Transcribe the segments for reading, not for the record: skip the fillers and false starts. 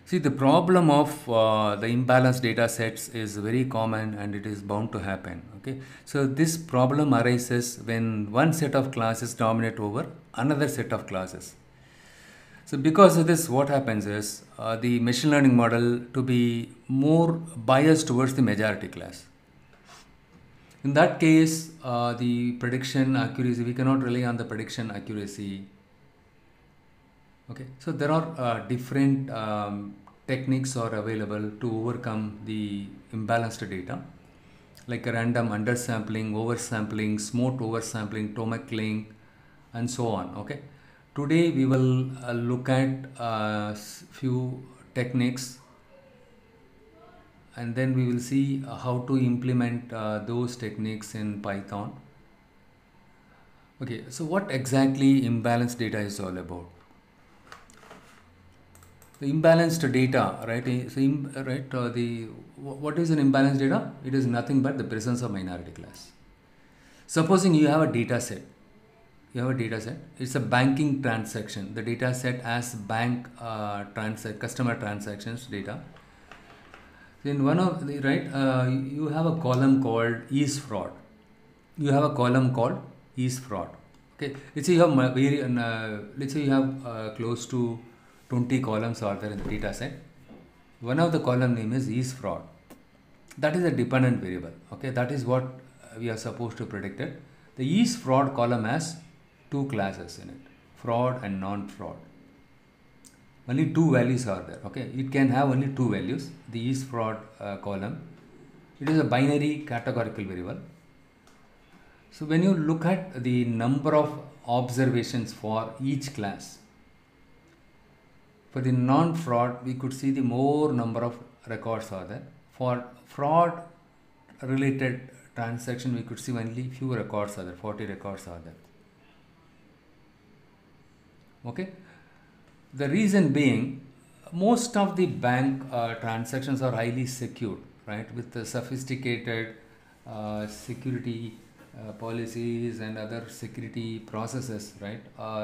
See, the problem of the imbalanced data sets is very common and it is bound to happen. Okay, so this problem arises when one set of classes dominate over another set of classes. So, because of this, what happens is the machine learning model to be more biased towards the majority class. In that case, the prediction accuracy, we cannot rely on the prediction accuracy. Okay, so there are different techniques are available to overcome the imbalanced data, like a random undersampling, oversampling, smooth oversampling, Tomac-Kling, and so on. Okay, today we will look at few techniques, and then we will see how to implement those techniques in Python. Okay, so what exactly imbalanced data is all about? The imbalanced data, right? So, what is an imbalanced data? It is nothing but the presence of minority class. Supposing you have a data set, it's a banking transaction. The data set has bank customer transactions data. In one of the you have a column called is fraud. Okay, let's say you have let's say you have close to 20 columns are there in the data set. One of the column name is fraud. That is a dependent variable. Okay, that is what we are supposed to predict it. The is fraud column has two classes in it, fraud and non-fraud. Only two values are there. Okay, it can have only two values. The is fraud column, it is a binary categorical variable. So when you look at the number of observations for each class, for the non-fraud, we could see the more number of records are there. For fraud related transaction, we could see only few records are there, 40 records are there. Okay. The reason being, most of the bank transactions are highly secured, right, with the sophisticated security policies and other security processes, right?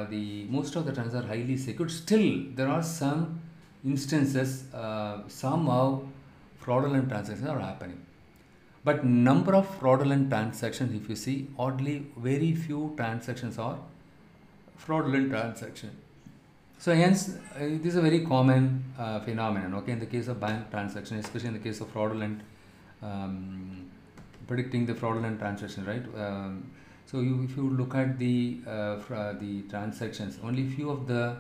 The most of the transactions are highly secured. Still, there are some instances somehow fraudulent transactions are happening. But number of fraudulent transactions, if you see, oddly very few transactions are fraudulent transactions. So hence, this is a very common phenomenon. Okay, in the case of bank transaction, especially in the case of fraudulent, predicting the fraudulent transaction, right? So if you look at the transactions, only few of the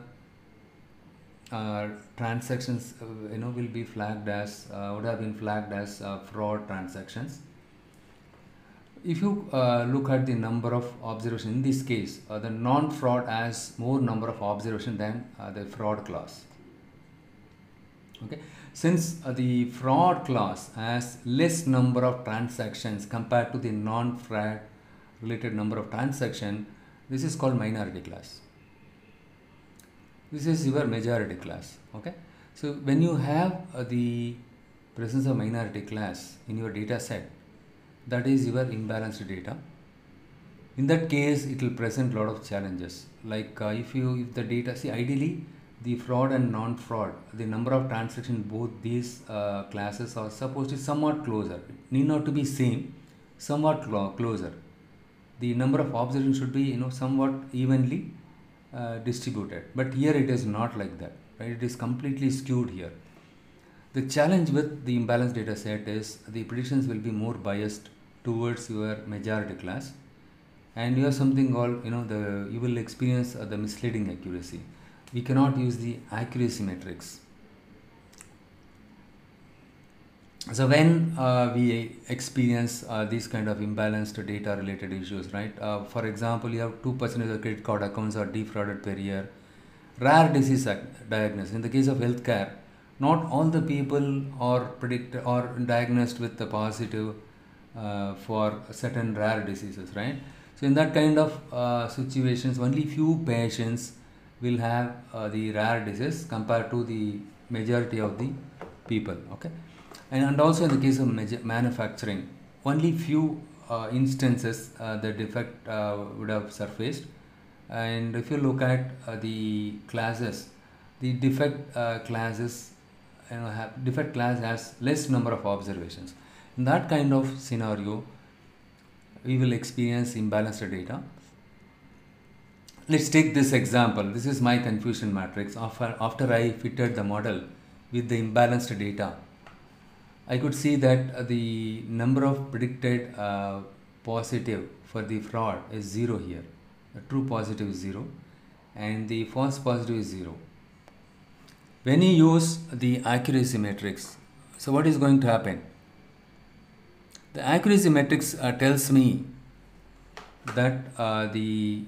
transactions, will be flagged as would have been flagged as fraud transactions. If you look at the number of observations, in this case, the non-fraud has more number of observations than the fraud class. Okay, since the fraud class has less number of transactions compared to the non-fraud related number of transactions, this is called minority class. This is your majority class. Okay, so when you have the presence of minority class in your data set, that is your imbalanced data. In that case, it will present a lot of challenges. Like if the data, see, ideally the fraud and non-fraud, the number of transactions both these classes are supposed to be somewhat closer. It need not to be same, somewhat closer. The number of observations should be somewhat evenly distributed. But here it is not like that. Right? It is completely skewed here. The challenge with the imbalanced data set is the predictions will be more biased towards your majority class, and you have something called you will experience the misleading accuracy. We cannot use the accuracy metrics. So when we experience these kind of imbalanced data related issues, right? For example, you have 2% of the credit card accounts are defrauded per year. Rare disease diagnosis. In the case of healthcare, not all the people are diagnosed with the positive for certain rare diseases, right? So in that kind of situations, only few patients will have the rare disease compared to the majority of the people. Okay, and also in the case of manufacturing, only few instances the defect would have surfaced. And if you look at the classes, the defect classes defect class has less number of observations. In that kind of scenario, we will experience imbalanced data. Let's take this example. This is my confusion matrix. After I fitted the model with the imbalanced data, I could see that the number of predicted positive for the fraud is 0 here. The true positive is 0 and the false positive is 0. When you use the accuracy matrix, so what is going to happen? The accuracy matrix tells me that the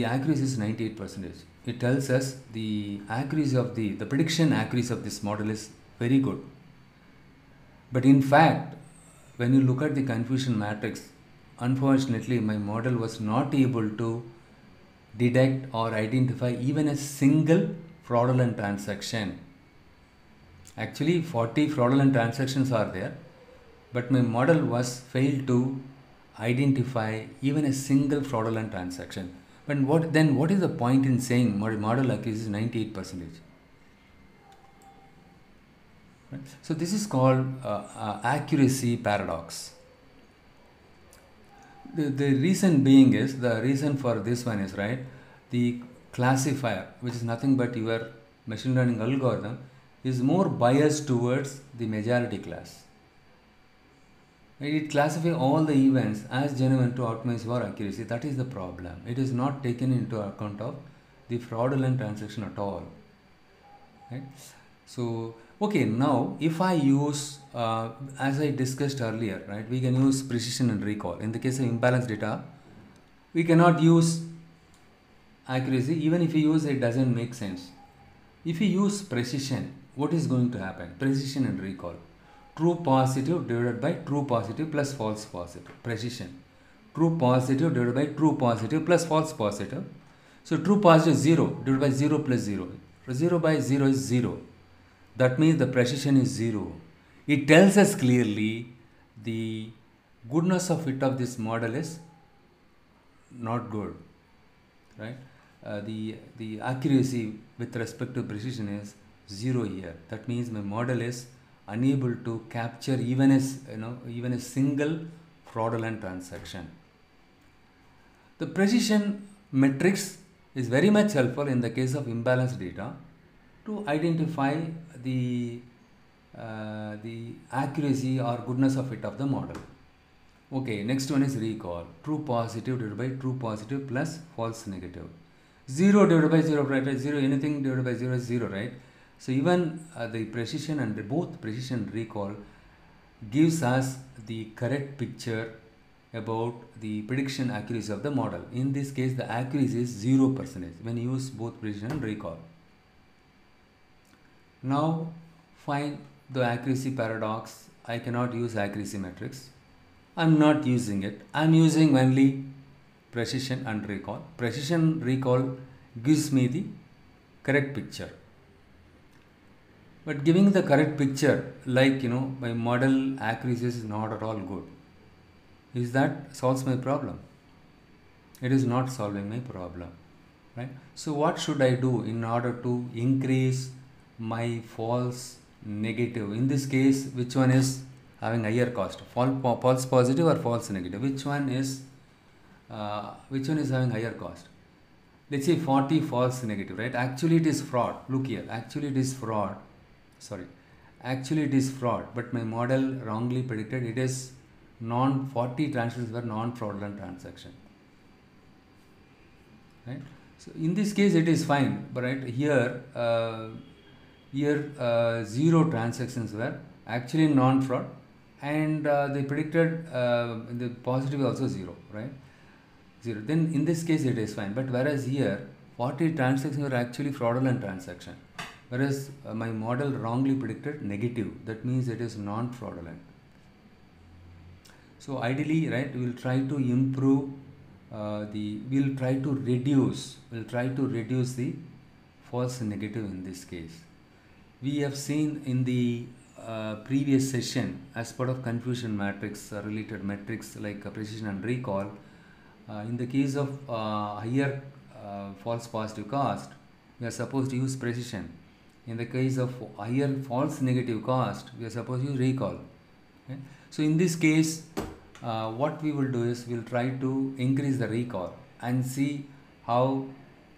accuracy is 98%. It tells us the accuracy of the prediction accuracy of this model is very good. But in fact, when you look at the confusion matrix, unfortunately my model was not able to detect or identify even a single fraudulent transaction. Actually 40 fraudulent transactions are there, but my model was failed to identify even a single fraudulent transaction. But what is the point in saying model accuracy is 98%? Right? So this is called accuracy paradox. The reason being is, the reason for this one is, right, the classifier, which is nothing but your machine learning algorithm, is more biased towards the majority class. It classifies all the events as genuine to optimize for accuracy. That is the problem. It is not taken into account of the fraudulent transaction at all. Right? So, okay, now if I use, as I discussed earlier, right, we can use precision and recall. In the case of imbalanced data, we cannot use accuracy. Even if we use it, doesn't make sense. If we use precision, what is going to happen? Precision and recall. True positive divided by true positive plus false positive. Precision. True positive divided by true positive plus false positive. So true positive is 0 divided by 0 plus 0. 0 by 0 is 0. That means the precision is 0. It tells us clearly the goodness of fit of this model is not good, right? The accuracy with respect to precision is 0 here. That means my model is unable to capture even a single fraudulent transaction. The precision matrix is very much helpful in the case of imbalanced data to identify the accuracy or goodness of fit of the model. Okay, next one is recall. True positive divided by true positive plus false negative. 0 divided by 0, right? 0, anything divided by 0 is 0, right? So even the precision and both precision and recall gives us the correct picture about the prediction accuracy of the model. In this case, the accuracy is 0% when you use both precision and recall. Now find the accuracy paradox. I cannot use accuracy matrix. I am not using it. I am using only precision and recall. Precision recall gives me the correct picture. But giving the correct picture, like my model accuracy is not at all good. Is that solves my problem? It is not solving my problem, right? So what should I do in order to increase my false negative? In this case, which one is having higher cost? False positive or false negative? Which one is having higher cost? Let's say 40 false negative, right? Actually it is fraud. Look here. Actually it is fraud. Actually it is fraud, but my model wrongly predicted it is 40 transactions were non-fraudulent transaction, right? So in this case it is fine, but right here 0 transactions were actually non-fraud, and they predicted the positive also 0, right? 0. Then in this case it is fine, but whereas here 40 transactions were actually fraudulent transaction, whereas my model wrongly predicted negative. That means it is non-fraudulent. So ideally, right, we will try to improve we'll try to reduce the false negative in this case. We have seen in the previous session, as part of confusion matrix related metrics like precision and recall, in the case of higher false positive cost, we are supposed to use precision. In the case of higher false negative cost, we are supposed to use recall. Okay? So in this case, what we will do is we'll try to increase the recall and see how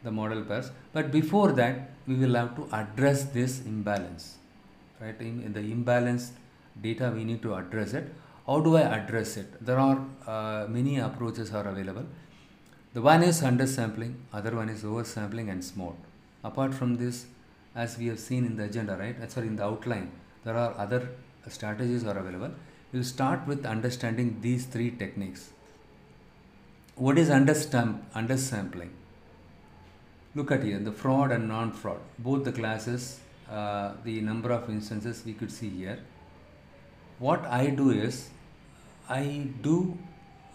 the model pairs. But before that, we will have to address this imbalance, right? In the imbalanced data, we need to address it. How do I address it? There are many approaches are available. The one is undersampling, other one is oversampling and SMOT. Apart from this, as we have seen in the agenda, right? Sorry, in the outline, there are other strategies are available. We'll start with understanding these three techniques. What is undersampling? Look at here, the fraud and non-fraud, both the classes, the number of instances we could see here. What I do is, I do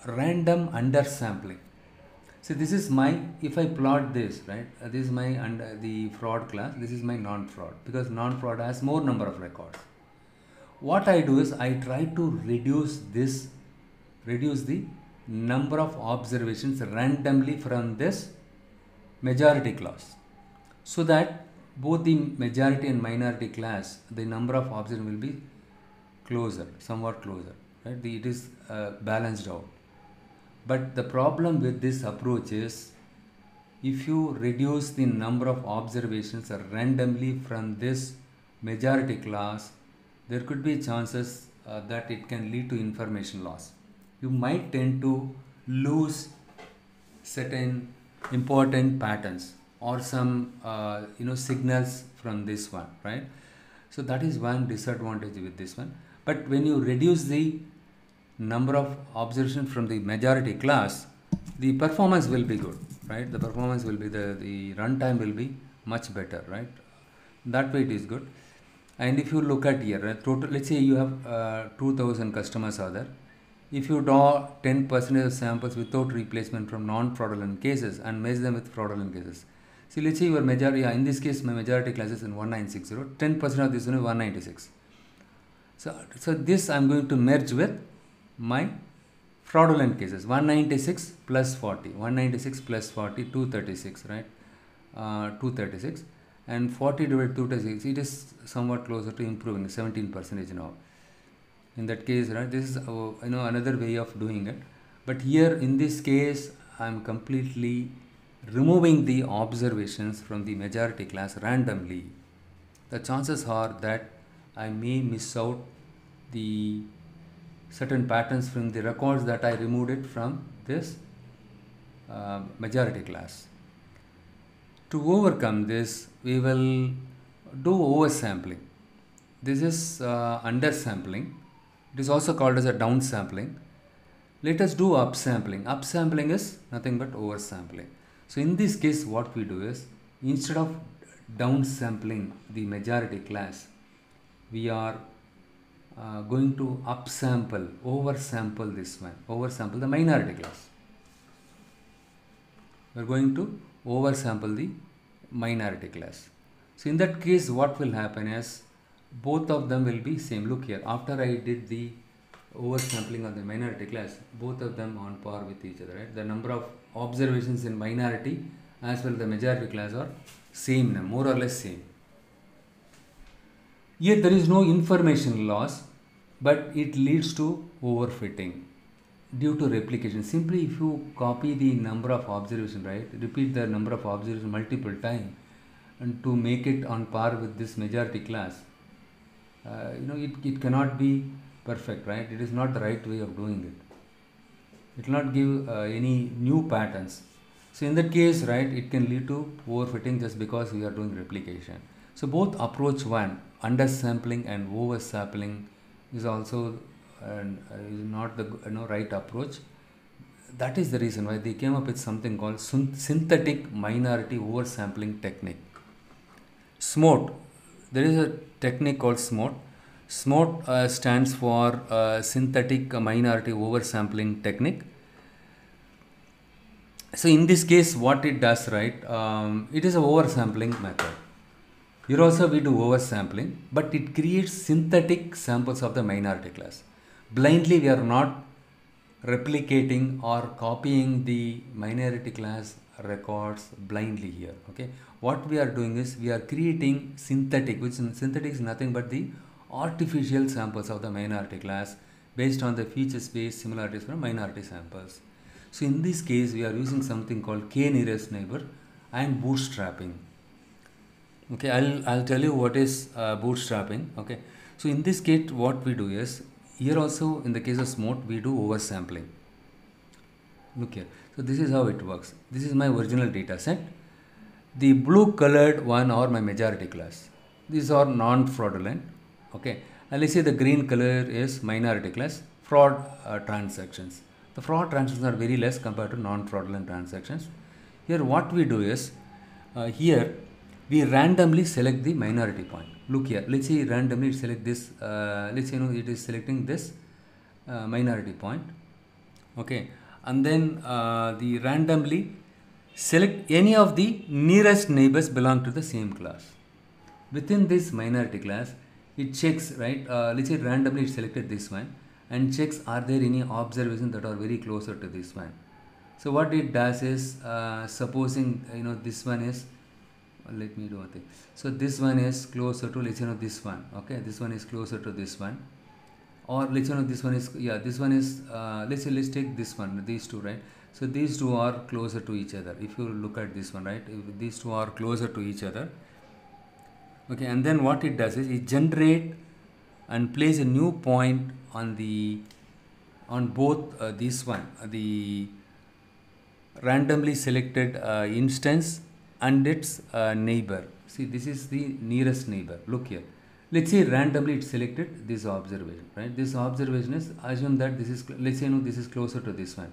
random undersampling. So this is my, if I plot this, right, this is my the fraud class, this is my non-fraud, because non-fraud has more number of records. What I do is, I try to reduce the number of observations randomly from this majority class, so that both the majority and minority class, the number of observations will be closer, somewhat closer, right? It is balanced out. But the problem with this approach is, if you reduce the number of observations randomly from this majority class, there could be chances that it can lead to information loss. You might tend to lose certain important patterns or some signals from this one, right? So that is one disadvantage with this one. But when you reduce the number of observations from the majority class, the performance will be good, right? The performance will be, the runtime will be much better, right? That way it is good. And if you look at here, right, total, let's say you have 2000 customers are there. If you draw 10% of samples without replacement from non-fraudulent cases and measure them with fraudulent cases. See, let's say your majority, in this case, my majority class is in 1960, 10% of this one is 196. So this I'm going to merge with my fraudulent cases, 196 plus 40, 196 plus 40, 236, right? 236, and 40 divided 236, it is somewhat closer to improving, 17% now. In that case, right, this is another way of doing it. But here in this case, I'm completely removing the observations from the majority class randomly. The chances are that I may miss out the certain patterns from the records that I removed it from this majority class. To overcome this, we will do oversampling. This is undersampling. It is also called as a downsampling. Let us do upsampling. Upsampling is nothing but oversampling. So in this case, what we do is, instead of downsampling the majority class, we are going to upsample, oversample this one, oversample the minority class. We are going to oversample the minority class. So in that case, what will happen is, both of them will be same. Look here, after I did the oversampling of the minority class, both of them on par with each other, right? The number of observations in minority as well as the majority class are same, more or less same. Yet there is no information loss, but it leads to overfitting due to replication. Simply if you copy the number of observations, right, repeat the number of observations multiple times, and to make it on par with this majority class, it cannot be perfect, right? It is not the right way of doing it. It will not give any new patterns. So in that case, right, it can lead to overfitting just because we are doing replication. So both approach one, undersampling and oversampling, is also is not the right approach. That is the reason why they came up with something called synthetic minority oversampling technique. SMOT. There is a technique called SMOT. SMOT stands for synthetic minority oversampling technique. So in this case, what it does, right, it is a oversampling method. Here also we do oversampling, but it creates synthetic samples of the minority class. Blindly we are not replicating or copying the minority class records blindly here. Okay, what we are doing is we are creating synthetic, which synthetic is nothing but the artificial samples of the minority class based on the feature space similarities from minority samples. So in this case, we are using something called k nearest neighbor and bootstrapping. Okay, I'll tell you what is bootstrapping. Okay, so in this case, what we do is, here also in the case of SMOTE, we do oversampling. Look here. So this is how it works. This is my original data set. The blue colored one are my majority class. These are non-fraudulent. Okay, and let's say the green color is minority class, fraud transactions. The fraud transactions are very less compared to non-fraudulent transactions. Here what we do is, here we randomly select the minority point. Look here, let's say randomly select this, let's say it is selecting this minority point. Okay, and then the randomly select any of the nearest neighbors belong to the same class. Within this minority class, it checks, right, let's say randomly it selected this one and checks are there any observations that are very closer to this one. So what it does is, supposing this one is, let me do one thing. So this one is closer to, let's say this one. Okay, this one is closer to this one, or let's say this one is, yeah, this one is, let's take this one, these two, right? So these two are closer to each other. If you look at this one, right, if these two are closer to each other. Okay, and then what it does is it generate and place a new point on both this one, the randomly selected instance and its neighbor. See, this is the nearest neighbor. Look here. Let's say randomly it selected this observation, right? This observation is, assume that this is, let's say this is closer to this one.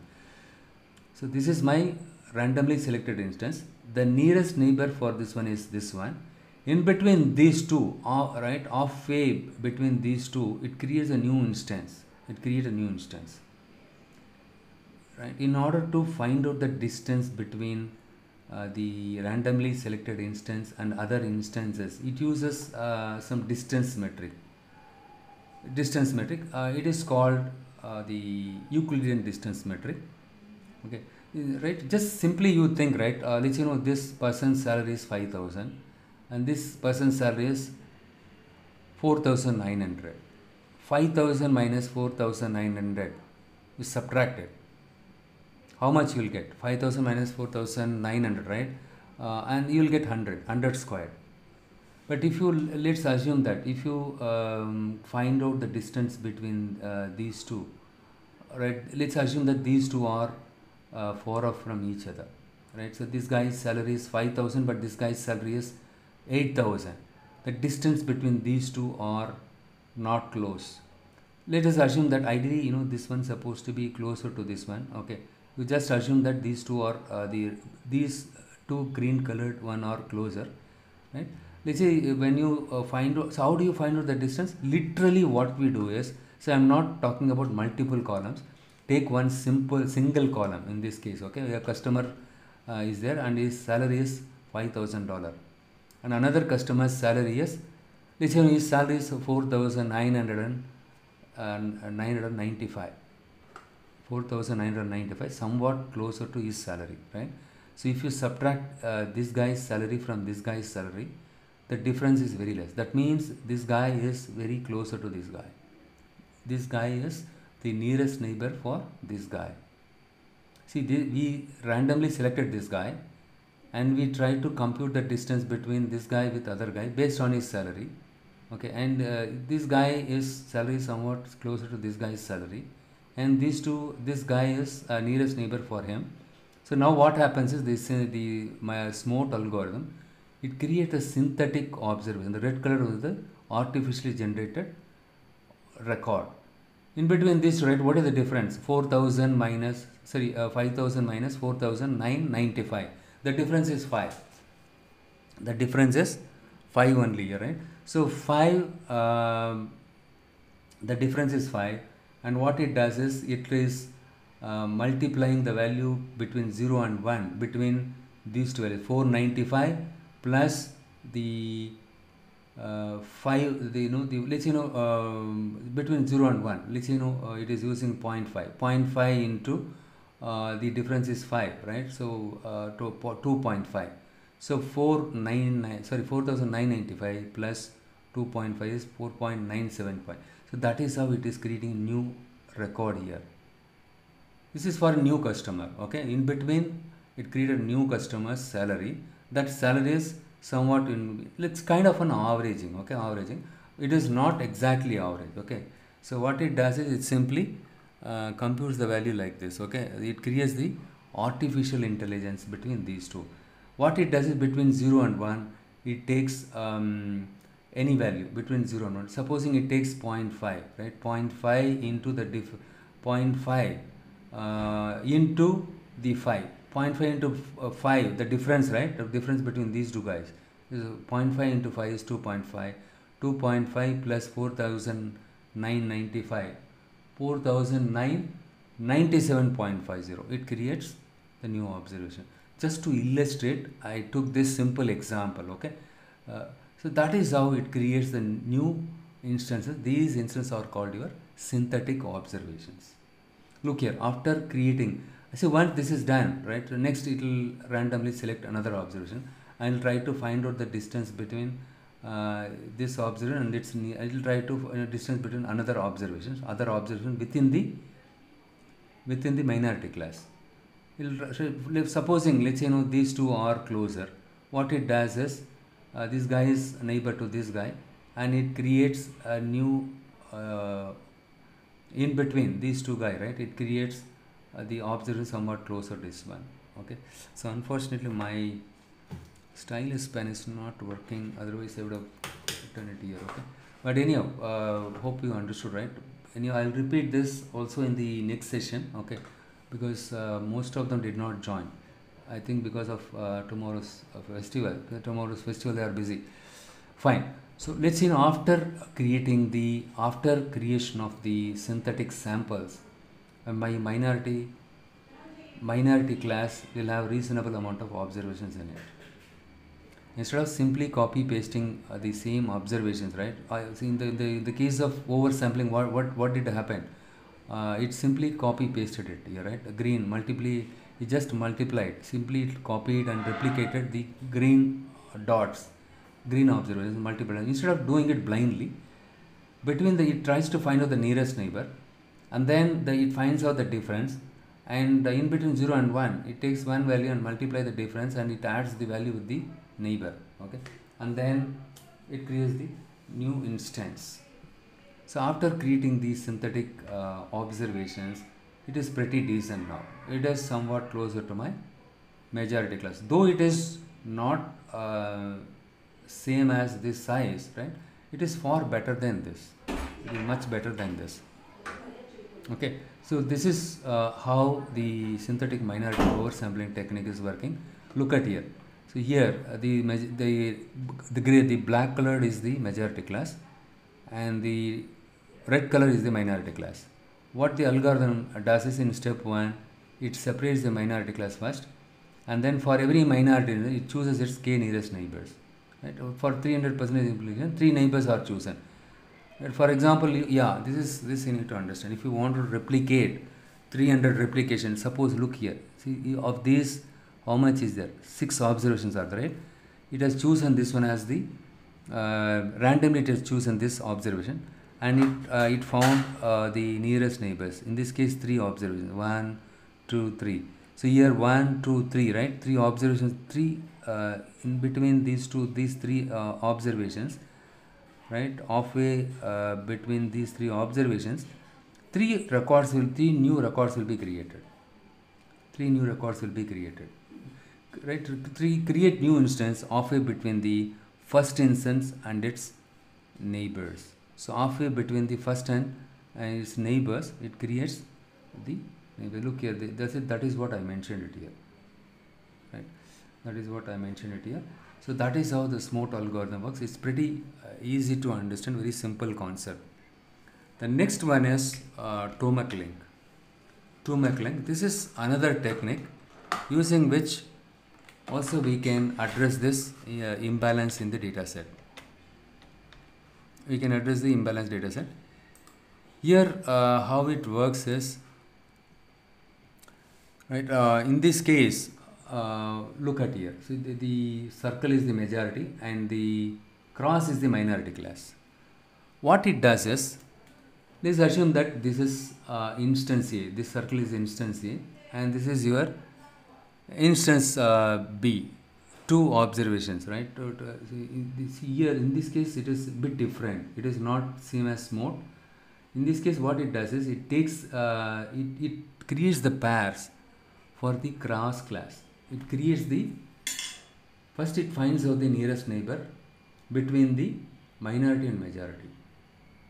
So this is my randomly selected instance. The nearest neighbor for this one is this one. In between these two, right, off way between these two, it creates a new instance. It creates a new instance. Right? In order to find out the distance between the randomly selected instance and other instances, it uses some distance metric. It is called the Euclidean distance metric. Okay, right? Just simply you think, right? Let's this person's salary is 5,000 and this person's salary is 4,900. 5,000 minus 4,900 is subtracted. How much you will get? 5,000 minus 4,900, right? And you will get 100 squared. But if you, let's assume that if you find out the distance between these two, right? Let's assume that these two are far off from each other, right? So this guy's salary is 5,000, but this guy's salary is 8,000. The distance between these two are not close. Let us assume that ideally, this one is supposed to be closer to this one. Okay, you just assume that these two are these two green colored one are closer, right? Let's say when you find out, so how do you find out the distance? Literally what we do is, so I'm not talking about multiple columns. Take one single column in this case. Okay, a customer is there and his salary is $5,000, and another customer's salary is, let's say his salary is 4,995. 4,995, somewhat closer to his salary, right? So if you subtract this guy's salary from this guy's salary, the difference is very less. That means this guy is very closer to this guy. This guy is the nearest neighbor for this guy. See, we randomly selected this guy and we try to compute the distance between this guy with other guy based on his salary. Okay, and this guy is salary somewhat closer to this guy's salary, and this guy is a nearest neighbor for him. So now what happens is this, my SMOTE algorithm, it creates a synthetic observation. The red color was the artificially generated record. In between this, right, what is the difference? 5,000 minus 4,995. The difference is 5. The difference is 5 only here, right? So 5, the difference is 5, and what it does is it is multiplying the value between 0 and 1 between these two values. 495 plus the 5, let's between 0 and 1, let's it is using 0.5 into the difference is 5, right? So 2.5. So 4995 plus 2.5 is 4.975. So that is how it is creating a new record here. This is for a new customer. Okay, in between it created a new customer's salary. That salary is somewhat in, it's kind of an averaging. Okay, averaging. It is not exactly average. Okay, so what it does is it simply computes the value like this. Okay, it creates the artificial intelligence between these two. What it does is between 0 and 1, it takes any value between 0 and 1. Supposing it takes 0.5, right? 0.5 into the 0.5 into the 5. 0.5 into 5, the difference, right? The difference between these two guys is 0.5 into 5 is 2.5. 2.5 plus 4,995. 4,997.50. It creates the new observation. Just to illustrate, I took this simple example. Okay, so that is how it creates the new instances. These instances are called your synthetic observations. Look here, after creating, so once this is done, right, so next it will randomly select another observation. I will try to find out the distance between this observation and its, I will try to distance between other observations within the minority class. Supposing, let's say, these two are closer. What it does is this guy is neighbor to this guy, and it creates a new in between these two guys, right? It creates the observation somewhat closer to this one. Okay, so unfortunately my stylus pen is not working, otherwise I would have written it here. Okay, but anyhow, hope you understood, right? Anyhow, I'll repeat this also in the next session. Okay, because most of them did not join, I think because of tomorrow's festival. Tomorrow's festival, they are busy. Fine. So let's see, after creation of the synthetic samples, my minority class will have reasonable amount of observations in it. Instead of simply copy pasting the same observations, right? See, in the case of oversampling, what did happen? It simply copy pasted it here, right? Green it just multiplied, simply it copied and replicated the green dots, green observations, multiplied. Instead of doing it blindly, it tries to find out the nearest neighbor, and then it finds out the difference, and in between 0 and 1, it takes one value and multiply the difference, and it adds the value with the neighbor. Okay, and then it creates the new instance. So after creating these synthetic observations, it is pretty decent now. It is somewhat closer to my majority class, though it is not same as this size, right? It is far better than this. It is much better than this. Okay, so this is how the synthetic minority oversampling technique is working. Look at here. So here the black colored is the majority class, and the red color is the minority class. What the algorithm does is, in step 1, it separates the minority class first, and then for every minority it chooses its k nearest neighbors. Right? For 300% implementation, 3 neighbors are chosen. Right? For example, this you need to understand. If you want to replicate 300 replications, suppose, look here. See, of these, how much is there? 6 observations are there, right? It has chosen this one as the randomly it has chosen this observation, and it found the nearest neighbors. In this case, 3 observations, 1, 2, 3. So here 1, 2, 3, right? 3 observations, 3 in between these 3 observations, right? Halfway between these 3 observations, 3 new records will be created. 3 new records will be created, right? Create new instance halfway between the first instance and its neighbors. So halfway between the first and its neighbors, it creates the neighbor. Look here, that is what I mentioned it here, right? That is what I mentioned it here. So that is how the SMOT algorithm works. It's pretty easy to understand, very simple concept. The next one is Tomac link. Tomac link. This is another technique using which also we can address this imbalance in the data set. We can address the imbalance data set. Here how it works is, right, in this case, look at here. So the circle is the majority and the cross is the minority class. What it does is, let's assume that this is instance A, this circle is instance A, and this is your instance B. Two observations, right? Here in this case it is a bit different. It is not same as mode. In this case, what it does is it takes it creates the pairs for the cross class. It creates the first it finds out the nearest neighbor between the minority and majority.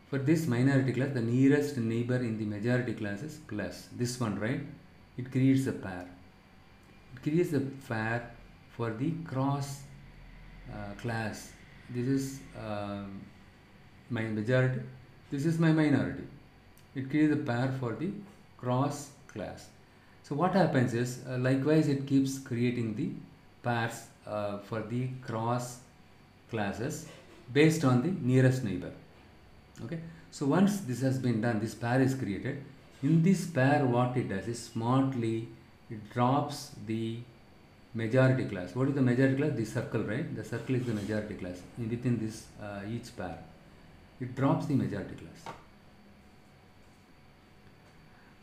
For this minority class, the nearest neighbor in the majority class is plus this one, right? It creates a pair. It creates a pair for the cross class. This is my majority, this is my minority. It creates a pair for the cross class. So what happens is likewise it keeps creating the pairs for the cross classes based on the nearest neighbor. Okay, so once this has been done, this pair is created. In this pair, what it does is smartly it drops the majority class. What is the majority class? The circle, right? The circle is the majority class within this each pair. It drops the majority class.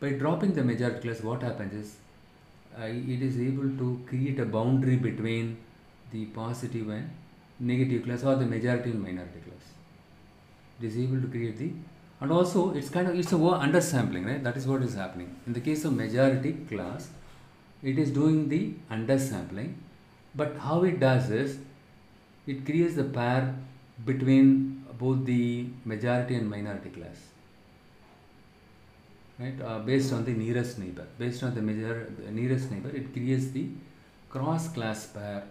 By dropping the majority class, what happens is it is able to create a boundary between the positive and negative class, or the majority and minority class. It is able to create the, and also it's a undersampling, right? That is what is happening. In the case of majority class, it is doing the undersampling, but how it does is it creates the pair between both the majority and minority class, right? Based on the nearest neighbor. Based on the nearest neighbor, it creates the cross class pair,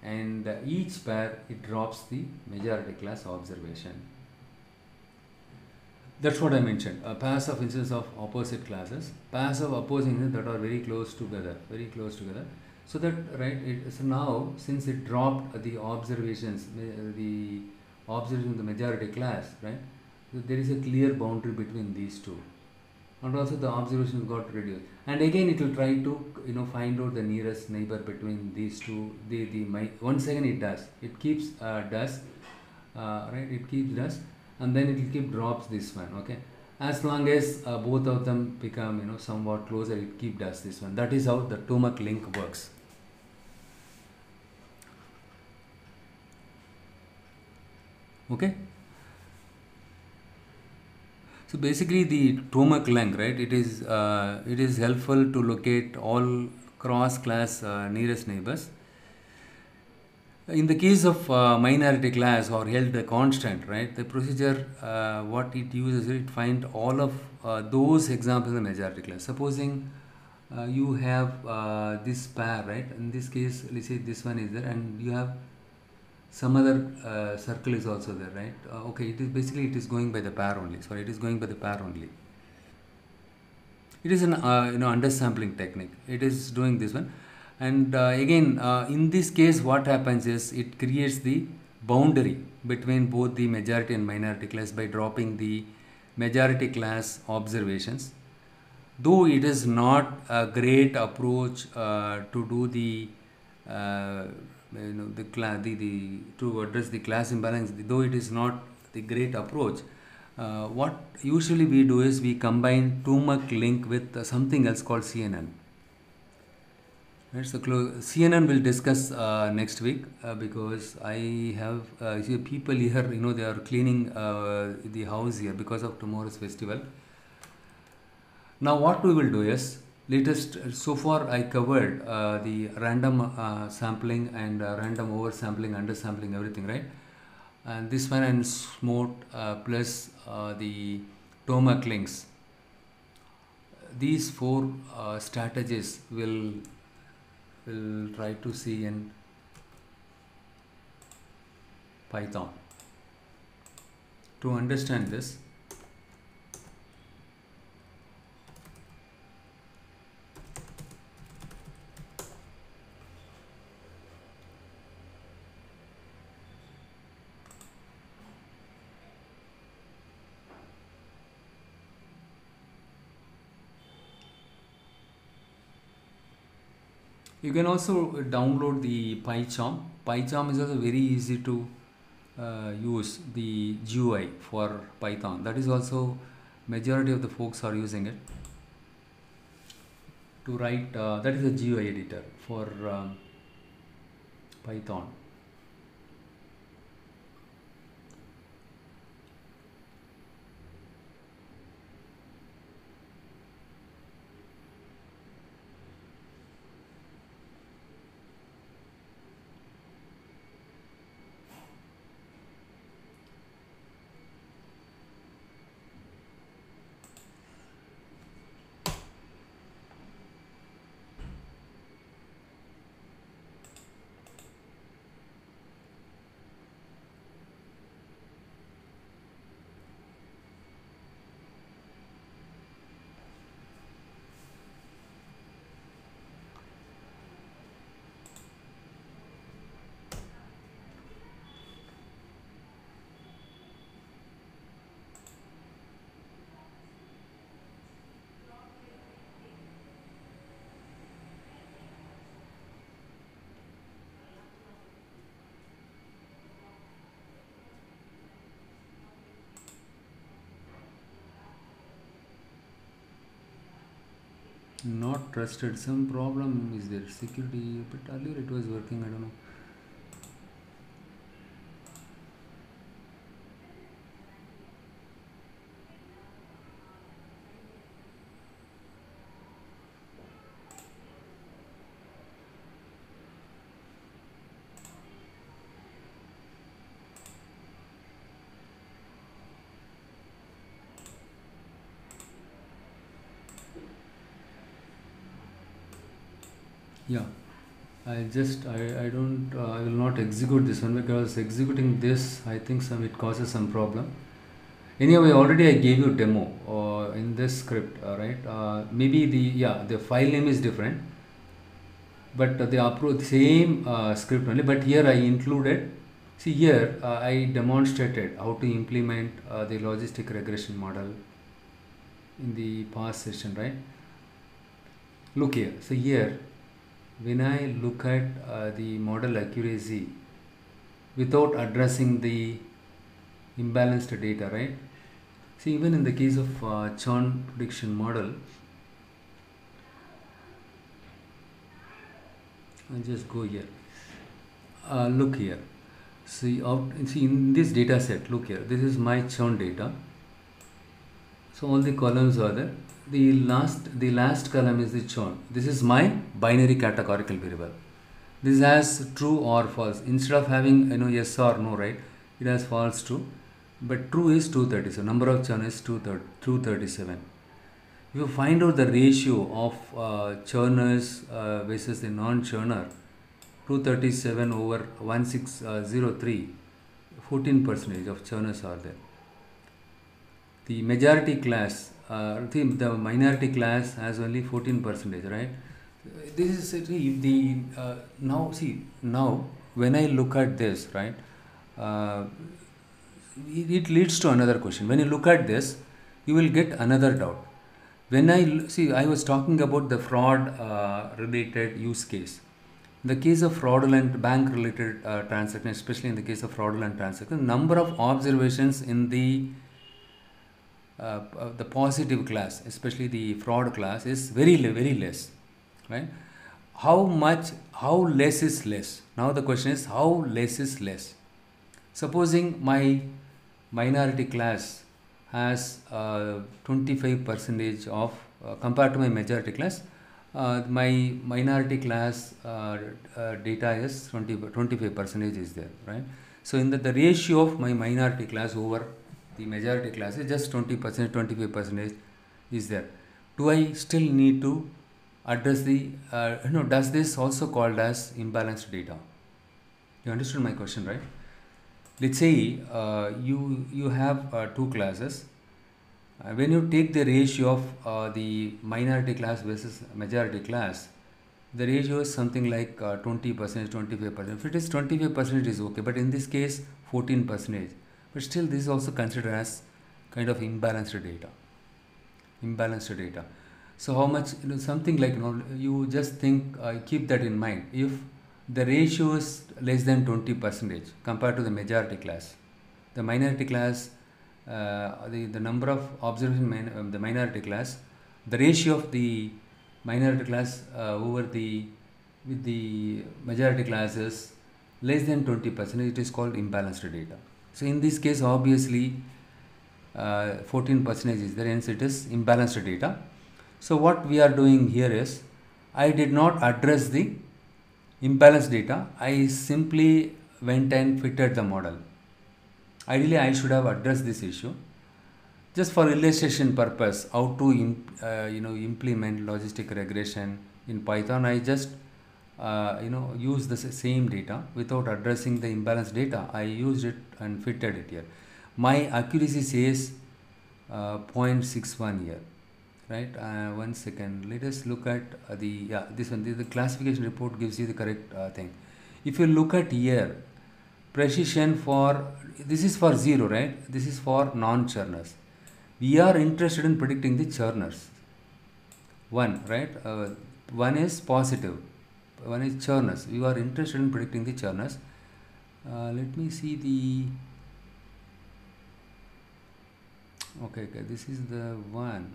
and each pair it drops the majority class observation. That's what I mentioned. Pairs of instances of opposite classes, pairs of opposing instances that are very close together, So that, right? So now, since it dropped the observations, the observation of the majority class, right? So there is a clear boundary between these two, and also the observations got reduced. And again, it will try to find out the nearest neighbor between these two. Once again it does. It keeps does, right? It keeps does. And then it will keep drops this one. Okay, as long as both of them become somewhat closer, it keep does this one. That is how the Tomac link works. Okay, so basically the Tomac link, right? It is helpful to locate all cross class nearest neighbors. In the case of minority class or held constant, right, the procedure, what it uses, it find all of those examples in the majority class. Supposing you have this pair, right? In this case, let's say this one is there, and you have some other circle is also there, right? Okay, it is going by the pair only. Sorry, it is going by the pair only. It is an undersampling technique. It is doing this one. And again, in this case, what happens is it creates the boundary between both the majority and minority class by dropping the majority class observations. Though it is not a great approach to do the to address the class imbalance, though it is not the great approach, what usually we do is we combine Tomac link with something else called CNN. Right, so CNN will discuss next week because I have people here, they are cleaning the house here because of tomorrow's festival. Now what we will do is, so far I covered the random sampling and random oversampling, undersampling, everything, right? And this one and SMOT plus the Tomac links. These four strategies will try to see in Python. To understand this, You can also download the PyCharm. PyCharm is also very easy to use the GUI for Python. That is also majority of the folks are using it to write. That is a GUI editor for Python. Not trusted. Some problem is there. Security, but earlier it was working. I don't know. Yeah, I don't I will not execute this one, because executing this, I think it causes some problem. Anyway, already I gave you demo in this script, right? Maybe the file name is different, but the same script only. But here I included. See here, I demonstrated how to implement the logistic regression model in the past session, right? Look here. So here, when I look at the model accuracy without addressing the imbalanced data, right? See, even in the case of churn prediction model, I'll just go here. Look here. See in this data set, look here. This is my churn data. So all the columns are there. The last column is the churn. This is my binary categorical variable. This has true or false. Instead of having yes or no, right? It has false true. But true is 237. Number of churn is 237. If you find out the ratio of churners versus the non-churner, 237 over 1603, 14% of churners are there. The majority class, the minority class has only 14%, right? This is the now when I look at this, right, it leads to another question. When you look at this, you will get another doubt. When I was talking about the fraud related use case. In the case of fraudulent bank related transaction, especially in the case of fraudulent transaction, number of observations in the positive class, especially the fraud class, is very less, right? How less is less? Now the question is, how less is less? Supposing my minority class has 25% of compared to my majority class, my minority class data is 25% is there, right? So in the ratio of my minority class over the majority class is just 20%, 25% is there. Do I still need to address the does this also called as imbalanced data? You understood my question, right? Let's say you have two classes. When you take the ratio of the minority class versus majority class, the ratio is something like 20%, 25%. If it is 25%, it is okay, but in this case 14%. But still, this is also considered as kind of imbalanced data. So how much, something like, you just think, keep that in mind. If the ratio is less than 20% compared to the majority class, the minority class, the number of observation the minority class, the ratio of the minority class over the with the majority class is less than 20%, it is called imbalanced data. So in this case, obviously 14% is there, hence it is imbalanced data. So what we are doing here is, I did not address the imbalanced data, I simply went and fitted the model. Ideally I should have addressed this issue. Just for illustration purpose, how to implement logistic regression in Python, I just use the same data without addressing the imbalanced data. I used it and fitted it here. My accuracy says 0.61 here, right? 1 second, let us look at this one. The classification report gives you the correct thing. If you look at here, precision for, this is for 0, right? This is for non-churners. We are interested in predicting the churners. 1, right? 1 is positive, 1 is churners. We are interested in predicting the churners. Let me see the, okay, this is the 1.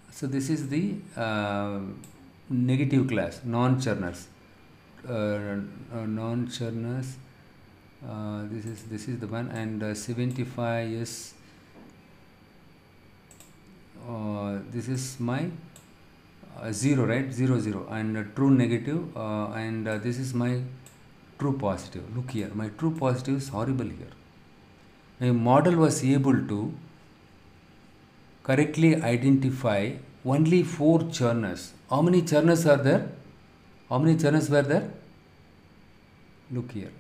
So this is the negative class, non-churners. Non-churners, this is the one, and 75 is this is my 0, right? 0 0, and true negative, and this is my true positive. Look here, my true positive is horrible here. My model was able to correctly identify only 4 churners. How many churners are there? How many churners were there? Look here,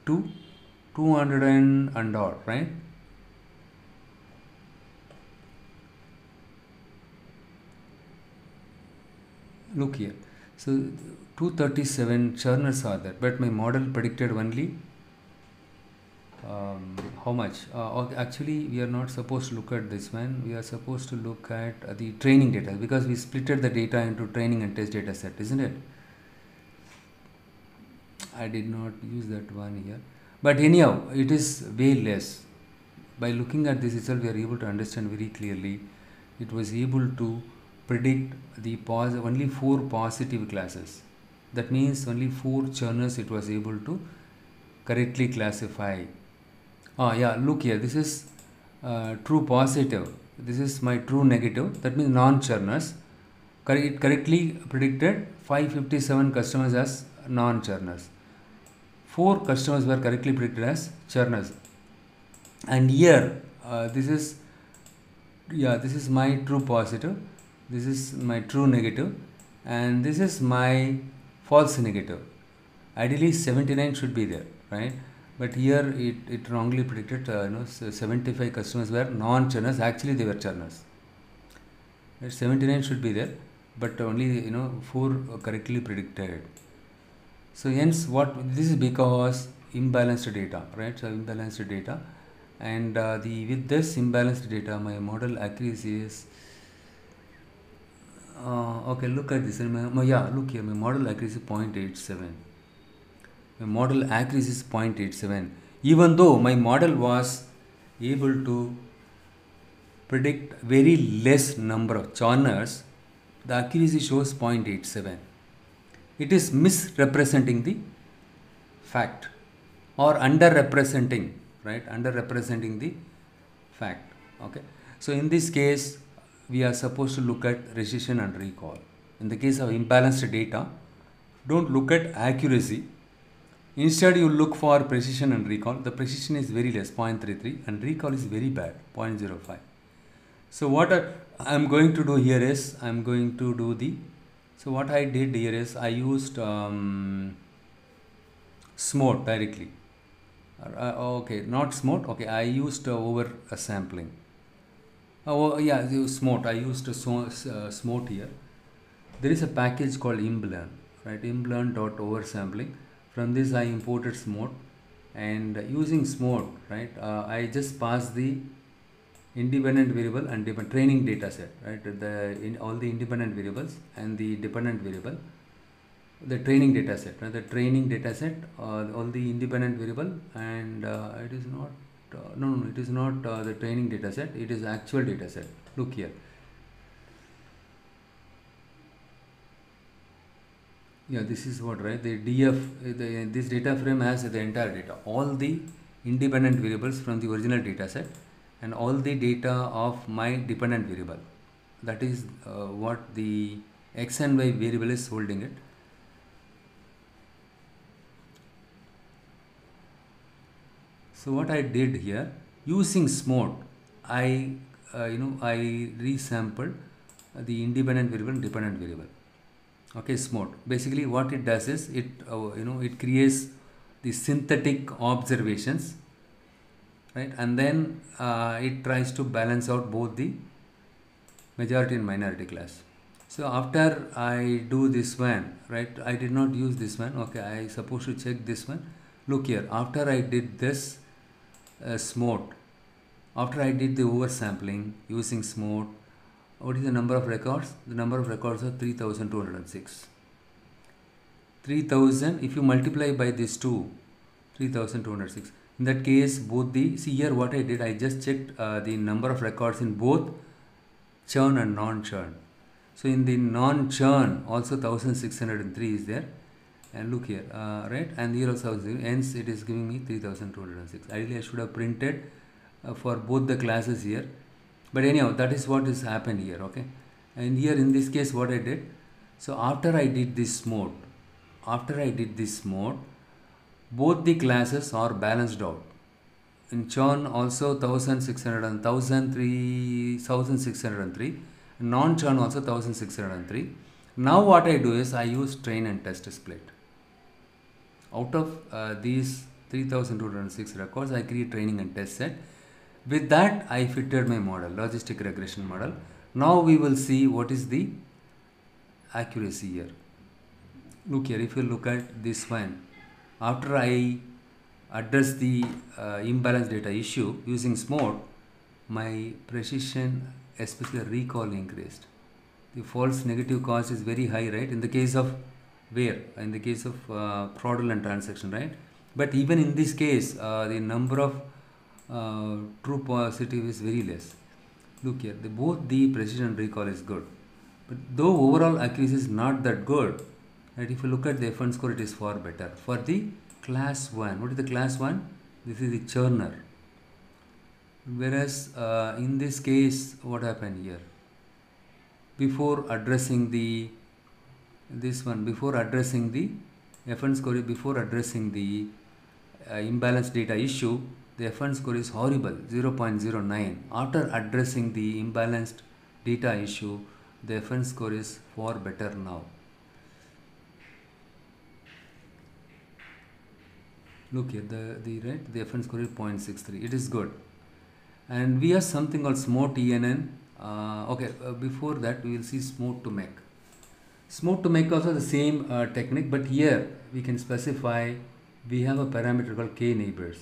200 and odd, right? Look here, so 237 churners are there, but my model predicted only how much? Actually, we are not supposed to look at this one. We are supposed to look at the training data, because we splitted the data into training and test data set, isn't it? I did not use that one here, but anyhow, it is way less. By looking at this itself, we are able to understand very clearly. It was able to predict the only 4 positive classes. That means only 4 churners it was able to correctly classify. Yeah, look here, this is true positive, this is my true negative, that means non-churners. It correctly predicted 557 customers as non-churners. 4 customers were correctly predicted as churners. And here, this is my true positive, this is my true negative, and this is my false negative. Ideally 79 should be there, right? But here it wrongly predicted 75 customers were non-churners. Actually they were churners. 79 should be there, but only 4 correctly predicted. So hence this is because imbalanced data, right? So imbalanced data, and with this imbalanced data, my model accuracy is okay. Look at this. Look here, my model accuracy is 0.87. My model accuracy is 0.87. Even though my model was able to predict very less number of churners, the accuracy shows 0.87. It is misrepresenting the fact, or underrepresenting, right? Underrepresenting the fact. Okay. So in this case, we are supposed to look at precision and recall. In the case of imbalanced data, don't look at accuracy. Instead, you look for precision and recall. The precision is very less, 0.33, and recall is very bad, 0.05. So what I am going to do here is, so what I did here is, I used SMOT directly. Okay, not SMOT. Okay, I used over sampling. Oh yeah, SMOT. I used SMOT here. There is a package called imblearn, right? Imblearn.oversampling. From this I imported SMOT, and using SMOT, right? I just pass the independent variable and training data set, right? All the independent variables and the dependent variable, the training data set, right? The training data set, all the independent variable, and it is not no, it is not the training data set, it is actual data set. Look here. Yeah, this is what, right? The DF, this data frame has the entire data, all the independent variables from the original data set and all the data of my dependent variable. That is what the x and y variable is holding it. So what I did here, using SMOT, I resampled the independent variable and dependent variable. Okay, SMOT. Basically, what it does is it creates the synthetic observations, right? And then it tries to balance out both the majority and minority class. So after I do this one, right? I did not use this one. Okay, I supposed to check this one. Look here. After I did this SMOT, after I did the oversampling using SMOT, what is the number of records? The number of records are 3206. 3000, if you multiply by this 2, 3206. In that case, both the, see here what I did, I just checked the number of records in both churn and non-churn. So in the non-churn also 1603 is there. And look here, right? And here also, hence it is giving me 3206. Ideally, I should have printed for both the classes here. But anyhow, that is what has happened here, okay? And here in this case, what I did, so after I did this mode, both the classes are balanced out. In churn also 1600 and 1603, non-churn also 1603. Now what I do is I use train and test split. Out of these 3206 records, I create training and test set. With that, I fitted my model, logistic regression model. Now we will see what is the accuracy here. Look here, if you look at this one, after I address the imbalance data issue using SMOT, my precision, especially recall, increased. The false negative cost is very high, right? In the case of in the case of fraudulent transaction, right? But even in this case, the number of true positive is very less. Look here, both the precision and recall is good, but though overall accuracy is not that good, right? If you look at the F1 score, it is far better. For the class 1, what is the class 1? This is the churner. Whereas in this case, what happened here? Before addressing the before addressing the F1 score, before addressing the imbalance data issue, the F1 score is horrible, 0.09. After addressing the imbalanced data issue, the F1 score is far better now. Look here, the F1 score is 0.63. It is good. And we have something called SMOT ENN. Before that, we will see SMOT to make. SMOT to make also the same technique, but here we can specify, we have a parameter called k neighbors.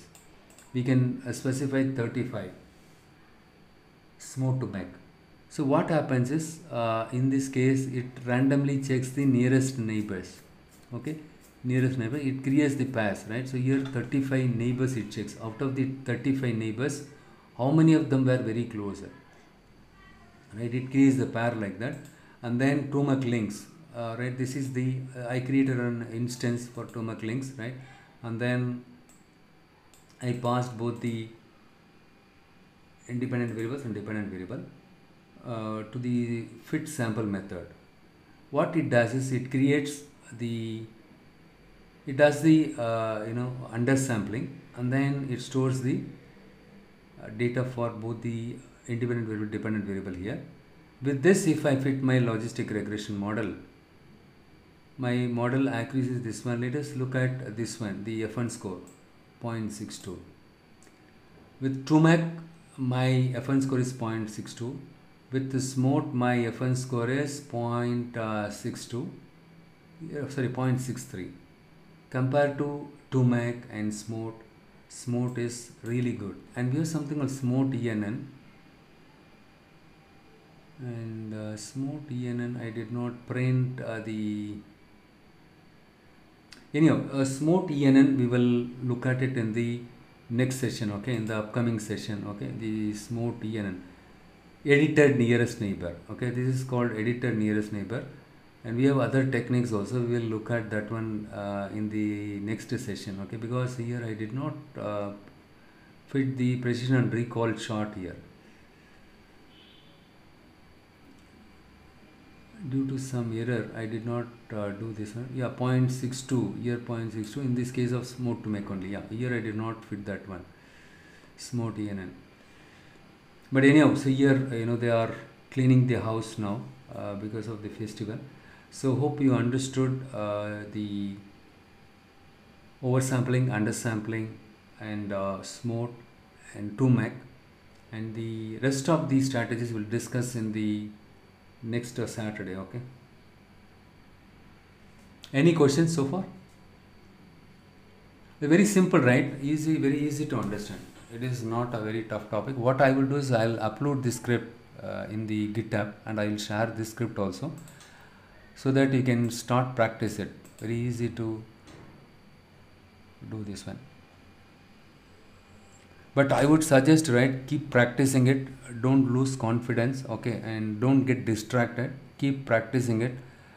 We can specify 35 SMOT to make. So what happens is, in this case, it randomly checks the nearest neighbors. Okay, nearest neighbor, it creates the pairs, right? So here 35 neighbors it checks. Out of the 35 neighbors, how many of them were very close, right? It creates the pair like that. And then Tomac links, right? This is the I created an instance for Tomac links, right? And then I passed both the independent variables and dependent variable to the fit sample method. What it does is it creates the undersampling, and then it stores the data for both the independent variable, dependent variable here. With this, if I fit my logistic regression model, my model accuracy is this one. Let us look at this one, the F1 score, 0.62. With Tomac, my F1 score is 0.62. With the SMOT, my F1 score is 0.63. Compared to Tomac and SMOT, SMOT is really good. And we have something called SMOT ENN. And Smart ENN, I did not print the anyhow. Smart ENN, we will look at it in the next session, okay, in the upcoming session, okay. The Smart ENN, edited nearest neighbor, okay, this is called edited nearest neighbor, and we have other techniques also. We will look at that one in the next session, okay, because here I did not fit the precision and recall chart here due to some error. I did not do this one. Yeah, 0.62 here, 0.62 in this case of Smart to make only. Yeah, here I did not fit that one, Smart ENN. But anyhow, so here they are cleaning the house now because of the festival. So hope you understood the oversampling, undersampling, and Smart and 2MEC, and the rest of these strategies we'll discuss in the next Saturday, okay. Any questions so far? Very simple, right? Easy, very easy to understand. It is not a very tough topic. What I will do is I'll upload this script in the GitHub, and I will share this script also, so that you can start practice it. Very easy to do this one. But I would suggest, right, keep practicing it. Don't lose confidence, okay, and don't get distracted. Keep practicing it.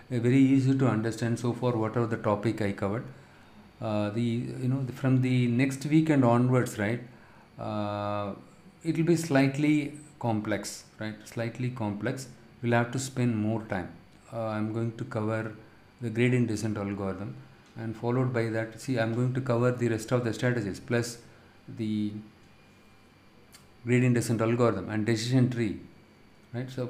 Very easy to understand so far. Whatever the topic I covered, from the next week and onwards, right, it will be slightly complex, right? Slightly complex. We'll have to spend more time. I'm going to cover the gradient descent algorithm, and followed by that, see, I'm going to cover the rest of the strategies plus the gradient descent algorithm and decision tree, right? So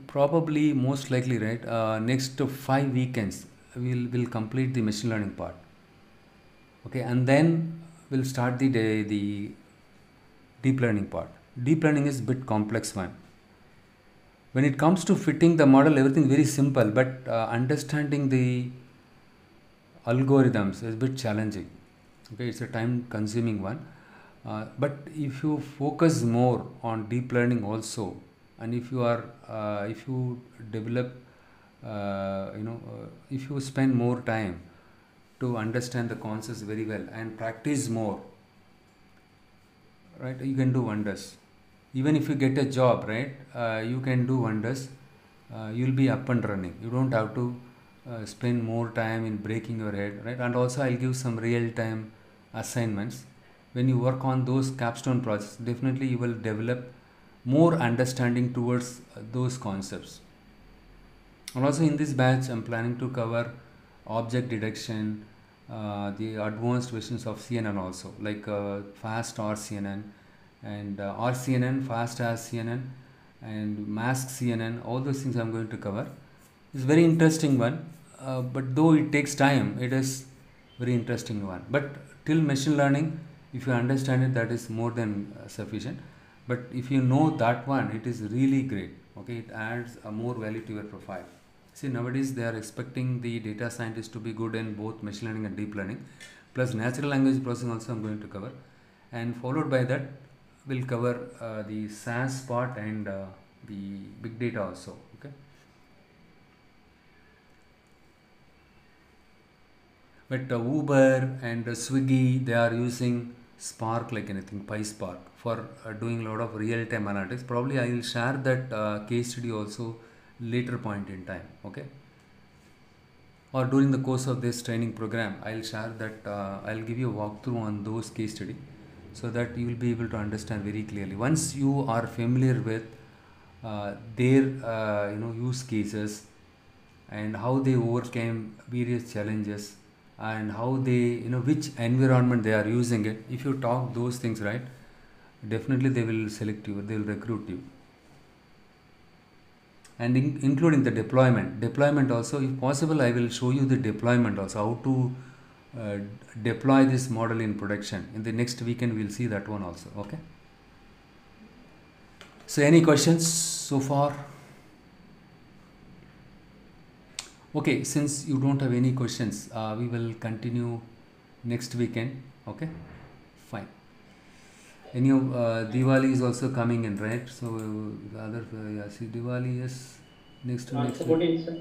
probably most likely, right, next 5 weekends we'll complete the machine learning part, okay, and then we'll start the deep learning part. Deep learning is a bit complex one. When it comes to fitting the model, everything very simple, but understanding the algorithms is a bit challenging, okay. It's a time consuming one. But if you focus more on deep learning also, and if you develop, if you spend more time to understand the concepts very well and practice more, right, you can do wonders. Even if you get a job, right, you can do wonders. You'll be up and running. You don't have to spend more time in breaking your head, right? And also I'll give some real-time assignments. When you work on those capstone projects, definitely you will develop more understanding towards those concepts. And also in this batch, I'm planning to cover object detection, the advanced versions of CNN also, like fast RCNN and RCNN, fast RCNN, and mask CNN. All those things I'm going to cover. It's a very interesting one, but though it takes time, it is very interesting one. But till machine learning, if you understand it, that is more than sufficient. But if you know that one, it is really great, okay. It adds a more value to your profile. See, nowadays they are expecting the data scientists to be good in both machine learning and deep learning, plus natural language processing also I'm going to cover, and followed by that we'll cover the SAS part and the big data also, okay. But Uber and Swiggy, they are using Spark like anything, PySpark, for doing a lot of real-time analytics. Probably I will share that case study also later point in time, okay. Or during the course of this training program, I'll share that, I'll give you a walkthrough on those case study, so that you will be able to understand very clearly. Once you are familiar with their use cases and how they overcame various challenges, and how they, which environment they are using it, if you talk those things, right, definitely they will select you, they will recruit you. And including the deployment also, if possible, I will show you the deployment also, how to deploy this model in production. In the next weekend we'll see that one also, okay. So any questions so far? Okay, since you don't have any questions, we will continue next weekend, okay, fine. Any of Diwali is also coming in, right? So the other yeah, see Diwali is next to next week. 14th, sir.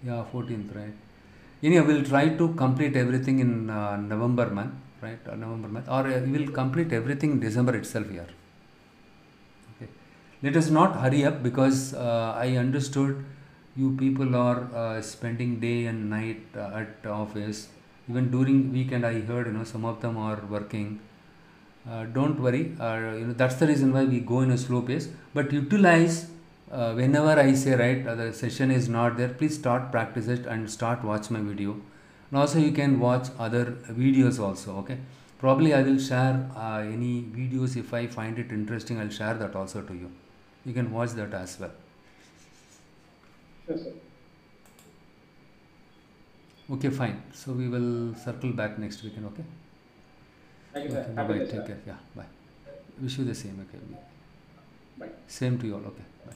Yeah, 14th, right? Anyhow, we'll try to complete everything in November month, right? November month, or we will complete everything in December itself here. Okay. Let us not hurry up because I understood you people are spending day and night at office. Even during weekend, I heard some of them are working. Don't worry. That's the reason why we go in a slow pace. But utilize whenever I say right, the session is not there. Please start practice it and start watch my video. And also you can watch other videos also. Okay. Probably I will share any videos if I find it interesting. I'll share that also to you. You can watch that as well. Sure, sir. Okay, fine. So we will circle back next weekend. Okay. Thank you, sir. Okay. Bye Happy bye. New Year, Take sir. care. Yeah. Bye. Wish you the same. Okay. Bye. Same to you all. Okay. Bye.